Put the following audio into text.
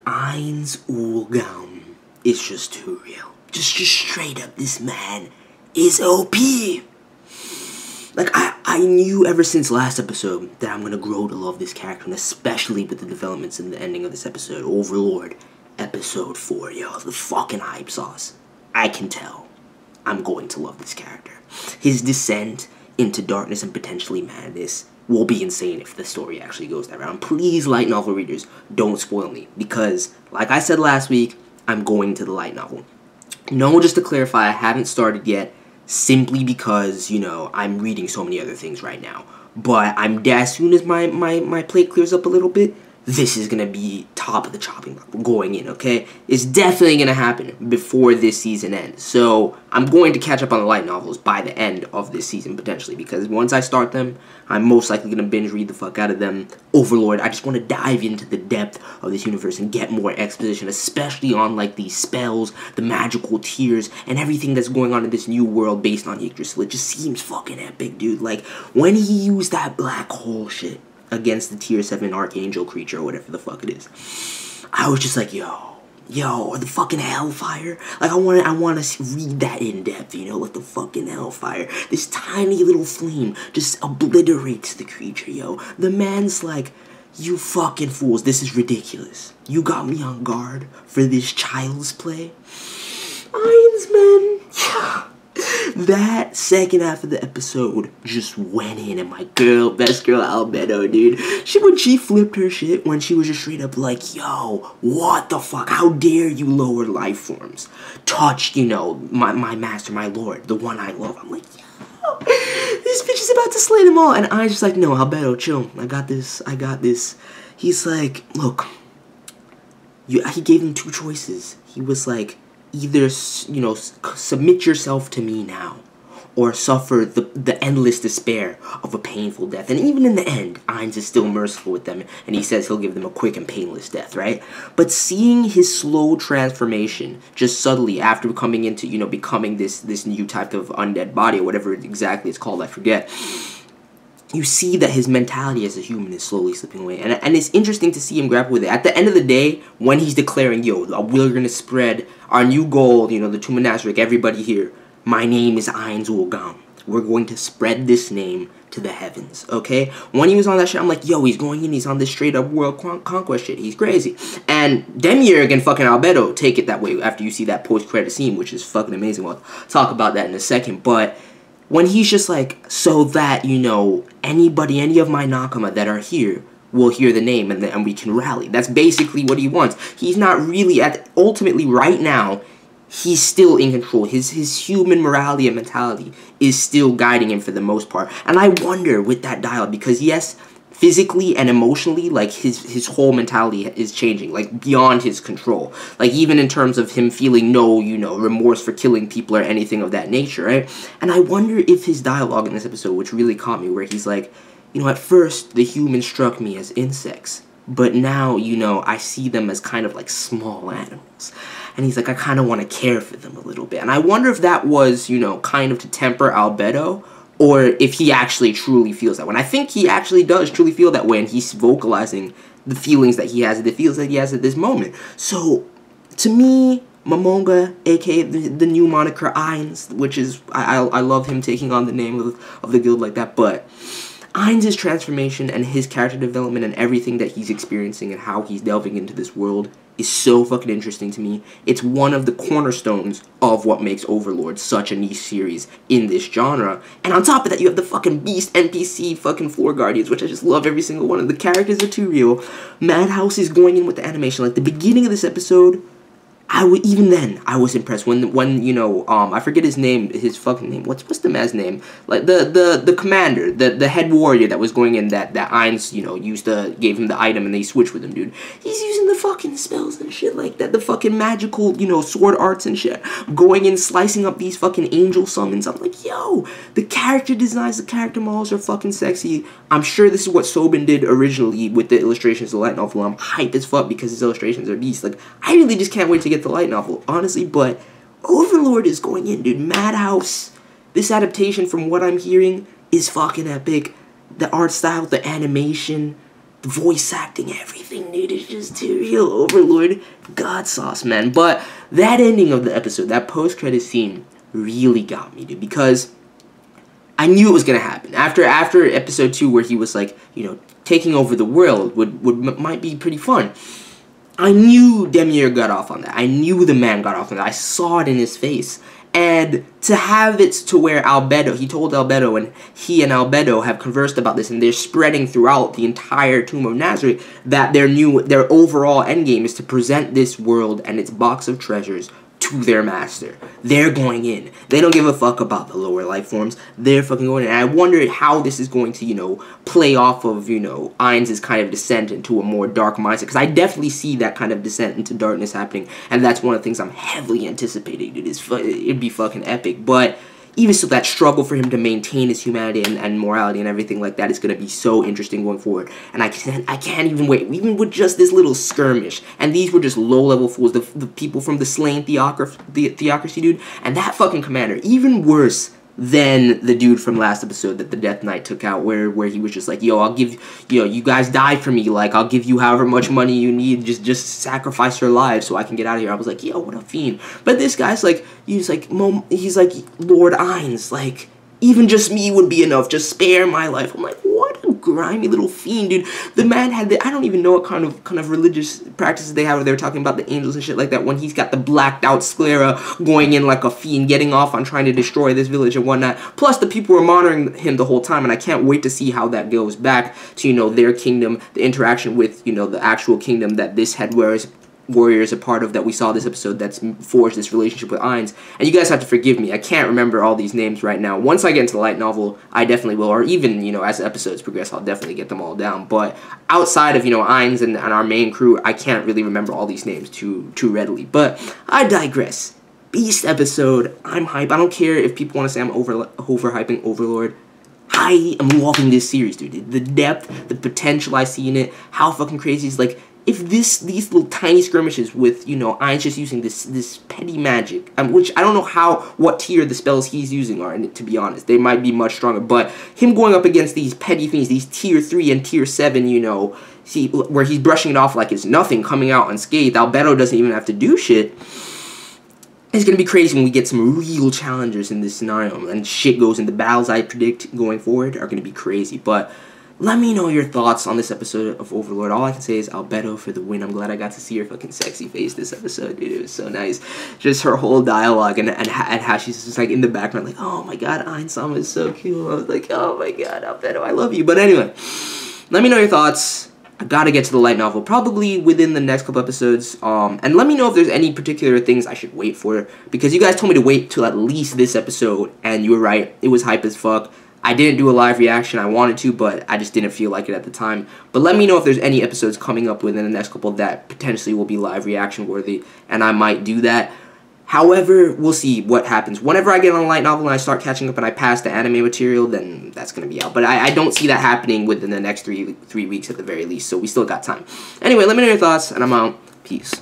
Ainz OOAL is just too real. Just straight up, this man is OP. Like, I knew ever since last episode that I'm gonna grow to love this character, and especially with the developments in the ending of this episode, Overlord, episode 4, yo, the fucking hype sauce. I can tell I'm going to love this character. His descent into darkness and potentially madness will be insane if the story actually goes that route. Please, light novel readers, don't spoil me, because, like I said last week, I'm going to the light novel. No, just to clarify, I haven't started yet, simply because, you know, I'm reading so many other things right now. But as soon as my plate clears up a little bit, this is going to be top of the chopping block going in, okay? It's definitely going to happen before this season ends. So I'm going to catch up on the light novels by the end of this season, potentially, because once I start them, I'm most likely going to binge read the fuck out of them. Overlord, I just want to dive into the depth of this universe and get more exposition, especially on, like, these spells, the magical tiers, and everything that's going on in this new world based on Yggdrasil. It just seems fucking epic, dude. Like, when he used that black hole shit against the tier 7 archangel creature or whatever the fuck it is, I was just like, yo, or the fucking hellfire. Like, I want to read that in depth, you know, like the fucking hellfire. This tiny little flame just obliterates the creature, yo. The man's like, you fucking fools, this is ridiculous. You got me on guard for this child's play. Ainz, man, yeah. That second half of the episode just went in, and my girl, best girl Albedo, dude, when she flipped her shit, when she was just straight up like, yo, what the fuck, how dare you lower life forms, touch, you know, my master, my lord, the one I love. I'm like, yo, this bitch is about to slay them all, and I just like, no, Albedo, chill, I got this. He's like, look, he gave them two choices. He was like, either, you know, submit yourself to me now, or suffer the endless despair of a painful death. And even in the end, Ainz is still merciful with them, and he says he'll give them a quick and painless death, right? But seeing his slow transformation, just subtly after coming into, you know, becoming this new type of undead body, or whatever exactly it's called, I forget, you see that his mentality as a human is slowly slipping away. And it's interesting to see him grapple with it. At the end of the day, when he's declaring, yo, we're going to spread our new goal, you know, the Tumanasrik, everybody here, my name is Ainz OOAL. We're going to spread this name to the heavens, okay? When he was on that shit, I'm like, yo, he's going in, he's on this straight up world conquest shit. He's crazy. And Demiurge and fucking Albedo take it that way after you see that post-credit scene, which is fucking amazing. We'll talk about that in a second. But when he's just like, so that, you know, any of my Nakama that are here will hear the name, and we can rally. That's basically what he wants. He's not really, ultimately right now, he's still in control. His human morality and mentality is still guiding him for the most part. And I wonder with that dialogue, because yes, physically and emotionally, like, his whole mentality is changing, like, beyond his control. Like, even in terms of him feeling no, you know, remorse for killing people or anything of that nature, right? And I wonder if his dialogue in this episode, which really caught me, where he's like, you know, at first, the humans struck me as insects, but now, you know, I see them as kind of like small animals. And he's like, I kind of want to care for them a little bit. And I wonder if that was, you know, kind of to temper Albedo, or if he actually truly feels that way. And I think he actually does truly feel that way, and he's vocalizing the feelings that he has, the feelings that he has at this moment. So, to me, Momonga, aka the new moniker Ainz, which is, I love him taking on the name of the guild like that, but Ainz' transformation and his character development and everything that he's experiencing and how he's delving into this world is so fucking interesting to me. It's one of the cornerstones of what makes Overlord such a niche series in this genre. And on top of that, you have the fucking beast NPC fucking floor guardians, which I just love every single one of. The characters are too real. Madhouse is going in with the animation. Like, the beginning of this episode, even then, I was impressed when you know, I forget his name, his fucking name. What's the man's name? Like, the commander, the head warrior that was going in, that Ainz, you know, gave him the item and they switched with him, dude. He's using the fucking spells and shit like that, the fucking magical, you know, sword arts and shit, going in, slicing up these fucking angel summons. I'm like, yo, the character designs, the character models are fucking sexy. I'm sure this is what Sobin did originally with the illustrations of the light novel. I'm hyped as fuck because his illustrations are beast. Like, I really just can't wait to get the light novel, honestly. But Overlord is going in, dude. Madhouse, this adaptation, from what I'm hearing, is fucking epic. The art style, the animation, The voice acting, everything, dude, is just too real. Overlord, God sauce, man. But that ending of the episode, that post-credit scene, really got me, dude, because I knew it was gonna happen. After episode 2, where he was like, you know, taking over the world might be pretty fun. I knew Demiurge got off on that. I knew the man got off on that. I saw it in his face. And to have it to where Albedo, he told Albedo, and he and Albedo have conversed about this, and they're spreading throughout the entire Tomb of Nazareth, that their overall endgame is to present this world and its box of treasures to their master. They're going in. They don't give a fuck about the lower life forms. They're fucking going in. And I wondered how this is going to, you know, play off of, you know, Ainz' kind of descent into a more dark mindset. Because I definitely see that kind of descent into darkness happening. And that's one of the things I'm heavily anticipating. It'd be fucking epic. But even so, that struggle for him to maintain his humanity and morality and everything like that is going to be so interesting going forward. And I can't even wait. Even with just this little skirmish, and these were just low-level fools, the people from the SLANE Theocracy, dude, and that fucking commander, even worse than the dude from last episode that the Death Knight took out, where he was just like, yo, I'll give, yo, you guys die for me, like, I'll give you however much money you need, just sacrifice your lives so I can get out of here. I was like, yo, what a fiend. But this guy's like, he's like Lord Ainz, like, even just me would be enough, just spare my life. I'm like, what a grimy little fiend, dude. The man had I don't even know what kind of religious practices they have where they were talking about the angels and shit like that, when he's got the blacked out sclera going in like a fiend, getting off on trying to destroy this village and whatnot. Plus, the people were monitoring him the whole time, and I can't wait to see how that goes back to, you know, their kingdom, the interaction with, you know, the actual kingdom that this head warrior is a part of, that we saw this episode, that's forged this relationship with Ainz. And you guys have to forgive me, I can't remember all these names right now. Once I get into the light novel, I definitely will, or even, you know, as the episodes progress, I'll definitely get them all down. But outside of, you know, Ainz and our main crew, I can't really remember all these names too readily. But I digress. Beast episode, I'm hype. I don't care if people want to say I'm overhyping Overlord. I am loving this series, dude. The depth, the potential I see in it, how fucking crazy is, like, if these little tiny skirmishes with, you know, Ainz just using this petty magic, which I don't know what tier the spells he's using are, to be honest. They might be much stronger, but him going up against these petty things, these tier 3 and tier 7, you know, see, where he's brushing it off like it's nothing, coming out unscathed, Albedo doesn't even have to do shit. It's going to be crazy when we get some real challengers in this scenario, and shit goes in. The battles I predict going forward are going to be crazy, but let me know your thoughts on this episode of Overlord. All I can say is Albedo for the win. I'm glad I got to see her fucking sexy face this episode, dude. It was so nice. Just her whole dialogue and how she's just like in the background like, oh my god, Ainz-sama is so cute. I was like, oh my god, Albedo, I love you. But anyway, let me know your thoughts. I gotta get to the light novel, probably within the next couple episodes. And let me know if there's any particular things I should wait for, because you guys told me to wait till at least this episode, and you were right. It was hype as fuck. I didn't do a live reaction. I wanted to, but I just didn't feel like it at the time. But let me know if there's any episodes coming up within the next couple that potentially will be live reaction worthy, and I might do that. However, we'll see what happens. Whenever I get on a light novel and I start catching up and I pass the anime material, then that's going to be out. But I don't see that happening within the next three weeks at the very least, so we still got time. Anyway, let me know your thoughts, and I'm out. Peace.